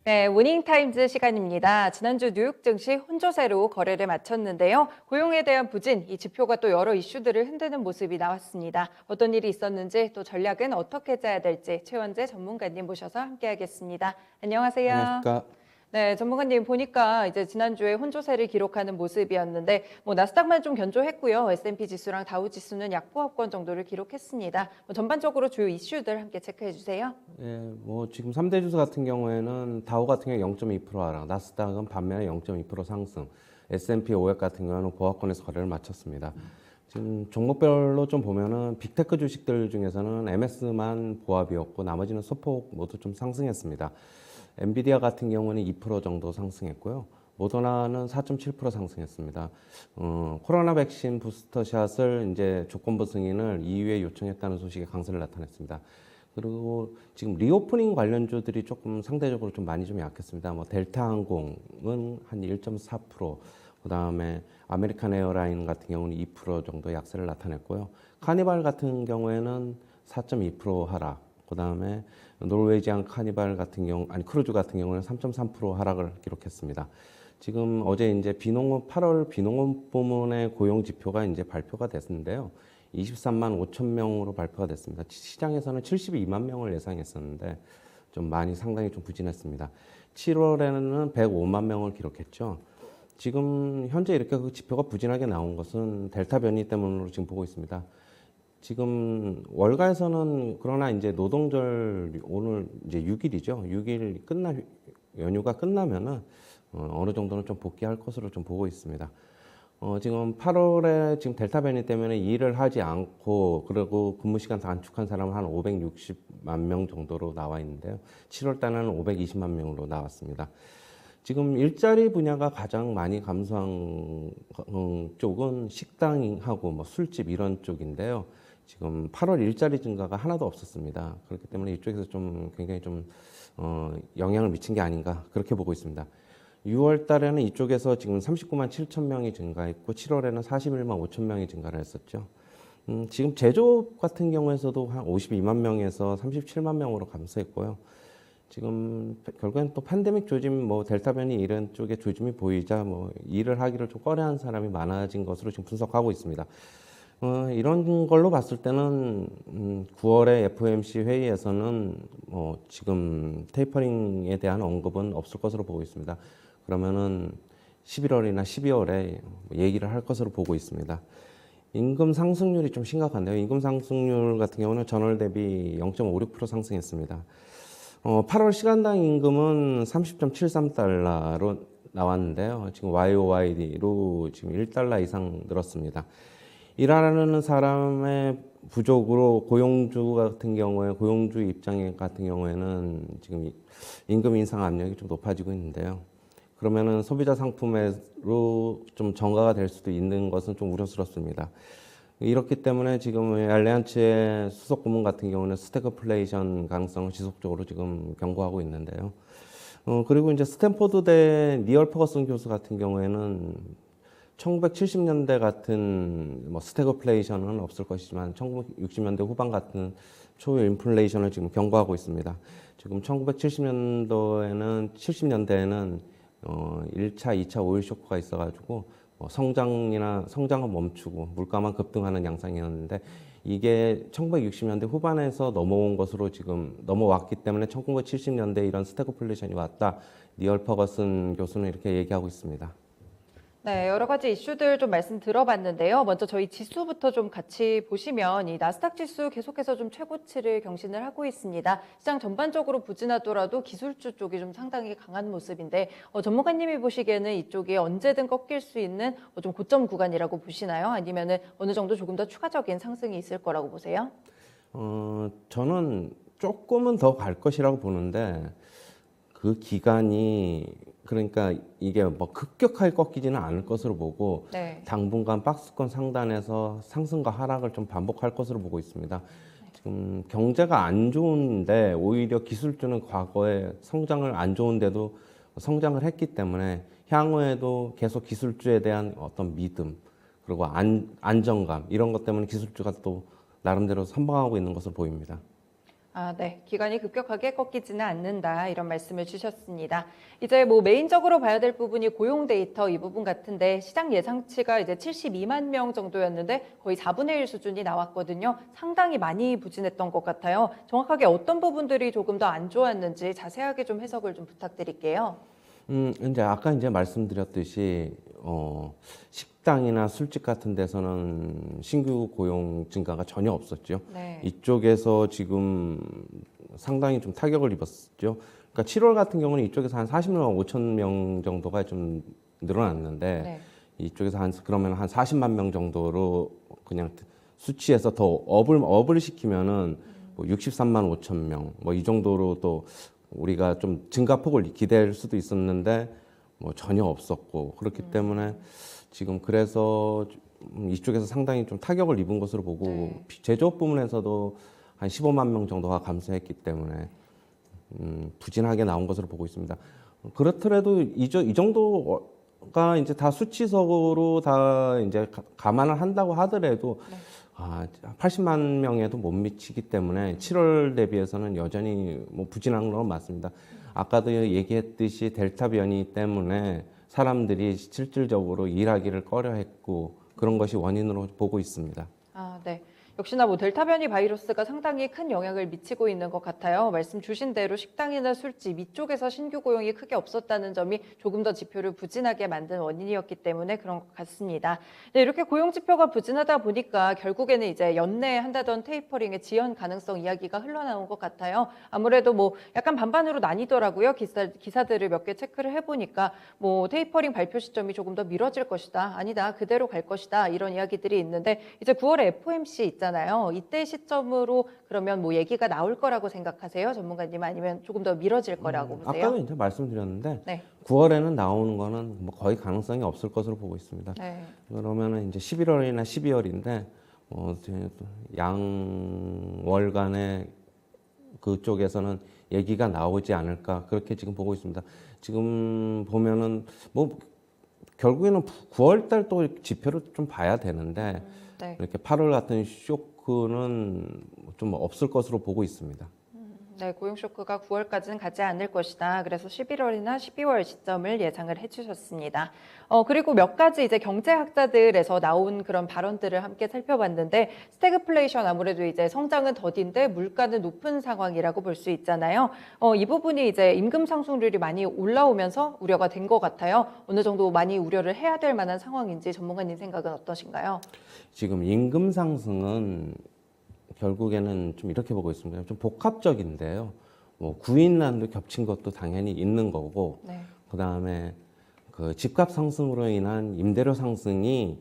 네, 모닝타임즈 시간입니다. 지난주 뉴욕 증시 혼조세로 거래를 마쳤는데요. 고용에 대한 부진, 이 지표가 또 여러 이슈들을 흔드는 모습이 나왔습니다. 어떤 일이 있었는지 또 전략은 어떻게 짜야 될지 최원재 전문가님 모셔서 함께하겠습니다. 안녕하세요. 안녕하십니까. 네, 전문가님 보니까 이제 지난주에 혼조세를 기록하는 모습이었는데 나스닥만 좀 견조했고요. S&P 지수랑 다우 지수는 약보합권 정도를 기록했습니다. 전반적으로 주요 이슈들 함께 체크해 주세요. 예, 지금 3대 주수 같은 경우에는 다우 같은 경우 0.2% 하락, 나스닥은 반면에 0.2% 상승, S&P 500 같은 경우는 보합권에서 거래를 마쳤습니다. 지금 종목별로 좀 보면은 빅테크 주식들 중에서는 MS만 보합이었고 나머지는 소폭 모두 좀 상승했습니다. 엔비디아 같은 경우는 2% 정도 상승했고요. 모더나는 4.7% 상승했습니다. 코로나 백신 부스터샷을 이제 조건부 승인을 2위에 요청했다는 소식에 강세를 나타냈습니다. 그리고 지금 리오프닝 관련주들이 조금 상대적으로 좀 많이 좀 약했습니다. 델타 항공은 한 1.4%, 그 다음에 아메리칸 에어라인 같은 경우는 2% 정도 약세를 나타냈고요. 카니발 같은 경우에는 4.2% 하락, 그 다음에 노르웨이지안 카니발 같은 경우, 크루즈 같은 경우는 3.3% 하락을 기록했습니다. 지금 어제 이제 8월 비농업 부문의 고용 지표가 이제 발표가 됐는데요. 23만 5천 명으로 발표가 됐습니다. 시장에서는 72만 명을 예상했었는데 좀 많이 상당히 좀 부진했습니다. 7월에는 105만 명을 기록했죠. 지금 현재 이렇게 그 지표가 부진하게 나온 것은 델타 변이 때문으로 지금 보고 있습니다. 지금 월가에서는 그러나 이제 노동절 오늘 이제 6일이죠. 6일 연휴가 끝나면은 어느 정도는 좀 복귀할 것으로 좀 보고 있습니다. 지금 8월에 지금 델타 변이 때문에 일을 하지 않고 그리고 근무 시간 단축한 사람은 한 560만 명 정도로 나와 있는데요. 7월 달에는 520만 명으로 나왔습니다. 지금 일자리 분야가 가장 많이 감소한 쪽은 식당하고 술집 이런 쪽인데요. 지금 8월 일자리 증가가 하나도 없었습니다. 그렇기 때문에 이쪽에서 좀 굉장히 좀 영향을 미친 게 아닌가 그렇게 보고 있습니다. 6월 달에는 이쪽에서 지금 39만 7천 명이 증가했고 7월에는 41만 5천 명이 증가를 했었죠. 지금 제조업 같은 경우에서도 한 52만 명에서 37만 명으로 감소했고요. 지금 결국엔 또 팬데믹 조짐, 델타 변이 이런 쪽에 조짐이 보이자 일을 하기를 좀 꺼려한 사람이 많아진 것으로 지금 분석하고 있습니다. 이런 걸로 봤을 때는 9월에 FOMC 회의에서는 지금 테이퍼링에 대한 언급은 없을 것으로 보고 있습니다. 그러면은 11월이나 12월에 얘기를 할 것으로 보고 있습니다. 임금 상승률이 좀 심각한데요. 임금 상승률 같은 경우는 전월 대비 0.56% 상승했습니다. 8월 시간당 임금은 30.73달러로 나왔는데요. 지금 YOY로 지금 1달러 이상 늘었습니다. 일하는 사람의 부족으로 고용주 같은 경우에 고용주 입장 같은 경우에는 지금 임금 인상 압력이 좀 높아지고 있는데요. 그러면은 소비자 상품으로 좀 전가가 될 수도 있는 것은 좀 우려스럽습니다. 이렇기 때문에 지금 알리안츠의 수석 고문 같은 경우는 스태그플레이션 가능성을 지속적으로 지금 경고하고 있는데요. 그리고 이제 스탠포드대 니얼 퍼거슨 교수 같은 경우에는 1970년대 같은 스태그플레이션은 없을 것이지만 1960년대 후반 같은 초인플레이션을 지금 경고하고 있습니다. 지금 1970년도에는 70년대에는 1차, 2차 오일 쇼크가 있어가지고 성장은 멈추고 물가만 급등하는 양상이었는데 이게 1960년대 후반에서 넘어온 것으로 지금 넘어왔기 때문에 1970년대 이런 스태그플레이션이 왔다. 니얼 퍼거슨 교수는 이렇게 얘기하고 있습니다. 네, 여러 가지 이슈들 좀 말씀 들어봤는데요. 먼저 저희 지수부터 좀 같이 보시면 이 나스닥 지수 계속해서 좀 최고치를 경신을 하고 있습니다. 시장 전반적으로 부진하더라도 기술주 쪽이 좀 상당히 강한 모습인데 전문가님이 보시기에는 이쪽이 언제든 꺾일 수 있는 좀 고점 구간이라고 보시나요? 아니면은 어느 정도 조금 더 추가적인 상승이 있을 거라고 보세요? 저는 조금은 더 갈 것이라고 보는데 그 기간이 그러니까 이게 급격하게 꺾이지는 않을 것으로 보고 네. 당분간 박스권 상단에서 상승과 하락을 좀 반복할 것으로 보고 있습니다. 지금 경제가 안 좋은데 오히려 기술주는 과거에 성장을 안 좋은데도 성장을 했기 때문에 향후에도 계속 기술주에 대한 어떤 믿음 그리고 안정감 이런 것 때문에 기술주가 또 나름대로 선방하고 있는 것으로 보입니다. 네. 기관이 급격하게 꺾이지는 않는다. 이런 말씀을 주셨습니다. 이제 뭐 메인적으로 봐야 될 부분이 고용 데이터 이 부분 같은데 시장 예상치가 이제 72만 명 정도였는데 거의 4분의 1 수준이 나왔거든요. 상당히 많이 부진했던 것 같아요. 정확하게 어떤 부분들이 조금 더 안 좋았는지 자세하게 좀 해석을 좀 부탁드릴게요. 이제 아까 이제 말씀드렸듯이 식당이나 술집 같은 데서는 신규 고용 증가가 전혀 없었죠. 네. 이쪽에서 지금 상당히 좀 타격을 입었죠. 그러니까 7월 같은 경우는 이쪽에서 한 40만 5천 명 정도가 좀 늘어났는데 네. 이쪽에서 그러면 한 40만 명 정도로 그냥 수치에서 더 업을 시키면은 뭐 63만 5천 명 뭐 이 정도로 또 우리가 좀 증가폭을 기대할 수도 있었는데 뭐 전혀 없었고 그렇기 때문에 지금 그래서 이쪽에서 상당히 좀 타격을 입은 것으로 보고 네. 제조업 부문에서도 한 15만 명 정도가 감소했기 때문에 부진하게 나온 것으로 보고 있습니다. 그렇더라도 이 정도가 이제 다 수치적으로 다 이제 감안을 한다고 하더라도 네. 80만 명에도 못 미치기 때문에 7월 대비해서는 여전히 뭐 부진한 건 맞습니다. 아까도 얘기했듯이 델타 변이 때문에 사람들이 실질적으로 일하기를 꺼려했고 그런 것이 원인으로 보고 있습니다. 네. 역시나 뭐 델타 변이 바이러스가 상당히 큰 영향을 미치고 있는 것 같아요. 말씀 주신 대로 식당이나 술집 이쪽에서 신규 고용이 크게 없었다는 점이 조금 더 지표를 부진하게 만든 원인이었기 때문에 그런 것 같습니다. 네, 이렇게 고용 지표가 부진하다 보니까 결국에는 이제 연내에 한다던 테이퍼링의 지연 가능성 이야기가 흘러나온 것 같아요. 아무래도 뭐 약간 반반으로 나뉘더라고요. 기사들을 몇 개 체크를 해보니까 뭐 테이퍼링 발표 시점이 조금 더 미뤄질 것이다. 아니다. 그대로 갈 것이다. 이런 이야기들이 있는데 이제 9월에 FOMC 있잖아요. 이때 시점으로 그러면 뭐 얘기가 나올 거라고 생각하세요? 전문가님 아니면 조금 더 미뤄질 거라고 보세요? 아까도 이제 말씀드렸는데 네. 9월에는 나오는 거는 뭐 거의 가능성이 없을 것으로 보고 있습니다. 네. 그러면은 이제 11월이나 12월인데 양월간에 그쪽에서는 얘기가 나오지 않을까 그렇게 지금 보고 있습니다. 지금 보면은 뭐 결국에는 9월 달 또 지표를 좀 봐야 되는데 네. 이렇게 8월 같은 쇼크는 좀 없을 것으로 보고 있습니다. 네, 고용 쇼크가 9월까지는 가지 않을 것이다. 그래서 11월이나 12월 시점을 예상을 해주셨습니다. 그리고 몇 가지 이제 경제학자들에서 나온 그런 발언들을 함께 살펴봤는데 스태그플레이션 아무래도 이제 성장은 더딘데 물가는 높은 상황이라고 볼 수 있잖아요. 이 부분이 이제 임금 상승률이 많이 올라오면서 우려가 된 것 같아요. 어느 정도 많이 우려를 해야 될 만한 상황인지 전문가님 생각은 어떠신가요? 지금 임금 상승은 결국에는 좀 이렇게 보고 있습니다. 좀 복합적인데요. 뭐 구인난도 겹친 것도 당연히 있는 거고, 네. 그 다음에 그 집값 상승으로 인한 임대료 상승이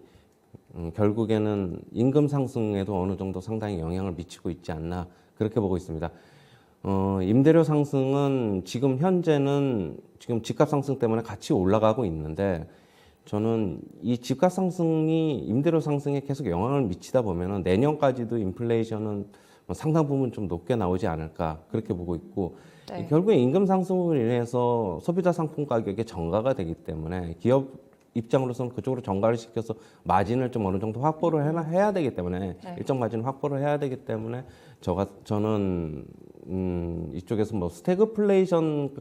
결국에는 임금 상승에도 어느 정도 상당히 영향을 미치고 있지 않나 그렇게 보고 있습니다. 임대료 상승은 지금 현재는 지금 집값 상승 때문에 같이 올라가고 있는데 저는 이 집값 상승이 임대료 상승에 계속 영향을 미치다 보면은 내년까지도 인플레이션은 상당 부분 좀 높게 나오지 않을까 그렇게 보고 있고 네. 결국에 임금 상승으로 인해서 소비자 상품 가격에 전가가 되기 때문에 기업 입장으로서는 그쪽으로 전가를 시켜서 마진을 좀 어느 정도 확보를 해야 되기 때문에 네. 일정 마진 확보를 해야 되기 때문에 저는 이쪽에서 뭐 스태그플레이션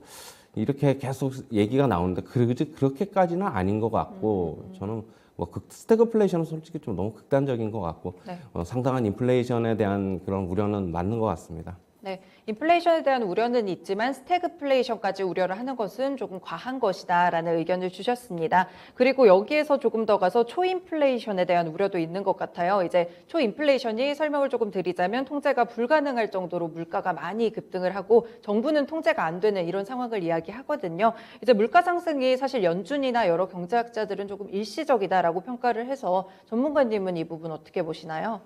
이렇게 계속 얘기가 나오는데 그렇게까지는 아닌 것 같고 저는 뭐 스태그플레이션은 솔직히 좀 너무 극단적인 것 같고 네. 상당한 인플레이션에 대한 그런 우려는 맞는 것 같습니다. 네, 인플레이션에 대한 우려는 있지만 스태그플레이션까지 우려를 하는 것은 조금 과한 것이다라는 의견을 주셨습니다. 그리고 여기에서 조금 더 가서 초인플레이션에 대한 우려도 있는 것 같아요. 이제 초인플레이션이 설명을 조금 드리자면 통제가 불가능할 정도로 물가가 많이 급등을 하고 정부는 통제가 안 되는 이런 상황을 이야기하거든요. 이제 물가 상승이 사실 연준이나 여러 경제학자들은 조금 일시적이다라고 평가를 해서 전문가님은 이 부분 어떻게 보시나요?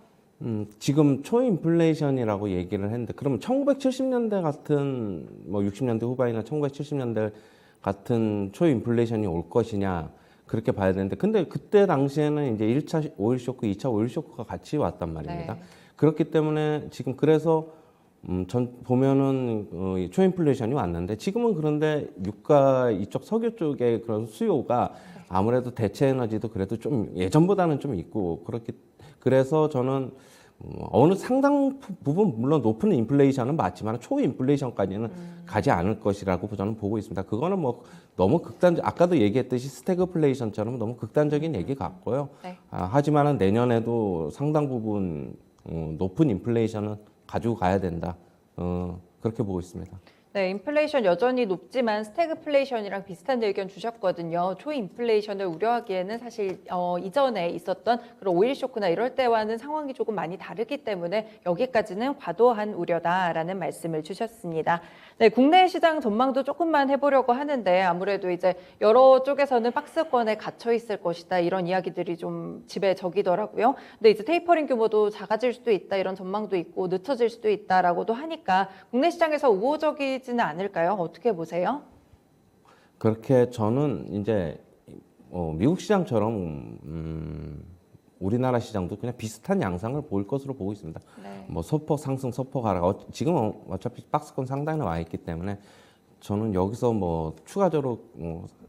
지금 초인플레이션이라고 얘기를 했는데 그러면 1970년대 같은 뭐 60년대 후반이나 1970년대 같은 초인플레이션이 올 것이냐 그렇게 봐야 되는데 근데 그때 당시에는 이제 1차 오일 쇼크, 2차 오일 쇼크가 같이 왔단 말입니다. 네. 그렇기 때문에 지금 그래서 전 보면은 초인플레이션이 왔는데 지금은 그런데 유가 이쪽 석유 쪽의 그런 수요가 아무래도 대체 에너지도 그래도 좀 예전보다는 좀 있고 그래서 저는 어느 상당 부분 물론 높은 인플레이션은 맞지만 초인플레이션까지는 가지 않을 것이라고 저는 보고 있습니다. 그거는 뭐 너무 아까도 얘기했듯이 스태그플레이션처럼 너무 극단적인 얘기 같고요. 네. 하지만은 내년에도 상당 부분 높은 인플레이션은 가지고 가야 된다. 그렇게 보고 있습니다. 네, 인플레이션 여전히 높지만 스태그플레이션이랑 비슷한 의견 주셨거든요. 초인플레이션을 우려하기에는 사실 이전에 있었던 그런 오일 쇼크나 이럴 때와는 상황이 조금 많이 다르기 때문에 여기까지는 과도한 우려다라는 말씀을 주셨습니다. 네, 국내 시장 전망도 조금만 해보려고 하는데 아무래도 이제 여러 쪽에서는 박스권에 갇혀 있을 것이다 이런 이야기들이 좀 지배적이더라고요. 근데 이제 테이퍼링 규모도 작아질 수도 있다 이런 전망도 있고 늦춰질 수도 있다라고도 하니까 국내 시장에서 우호적이지는 않을까요? 어떻게 보세요? 그렇게 저는 이제 미국 시장처럼 우리나라 시장도 그냥 비슷한 양상을 보일 것으로 보고 있습니다. 네. 뭐 소폭 상승, 소폭 하락. 지금은 어차피 박스권 상단에 와 있기 때문에 저는 여기서 뭐 추가적으로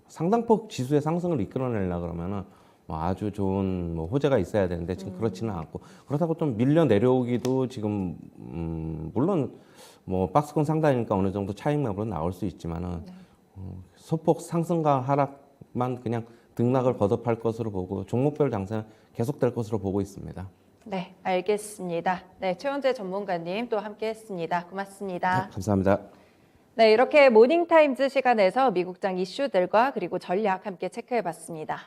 상당폭 지수의 상승을 이끌어내려 그러면은 뭐 아주 좋은 뭐 호재가 있어야 되는데 지금 그렇지는 않고 그렇다고 좀 밀려 내려오기도 지금 물론 뭐 박스권 상단이니까 어느 정도 차익맥으로 나올 수 있지만은 소폭 상승과 하락만 그냥 등락을 거듭할 것으로 보고 종목별 장세는 계속될 것으로 보고 있습니다. 네, 알겠습니다. 네, 최원재 전문가님 또 함께했습니다. 고맙습니다. 네, 감사합니다. 네, 이렇게 모닝타임즈 시간에서 미국장 이슈들과 그리고 전략 함께 체크해봤습니다.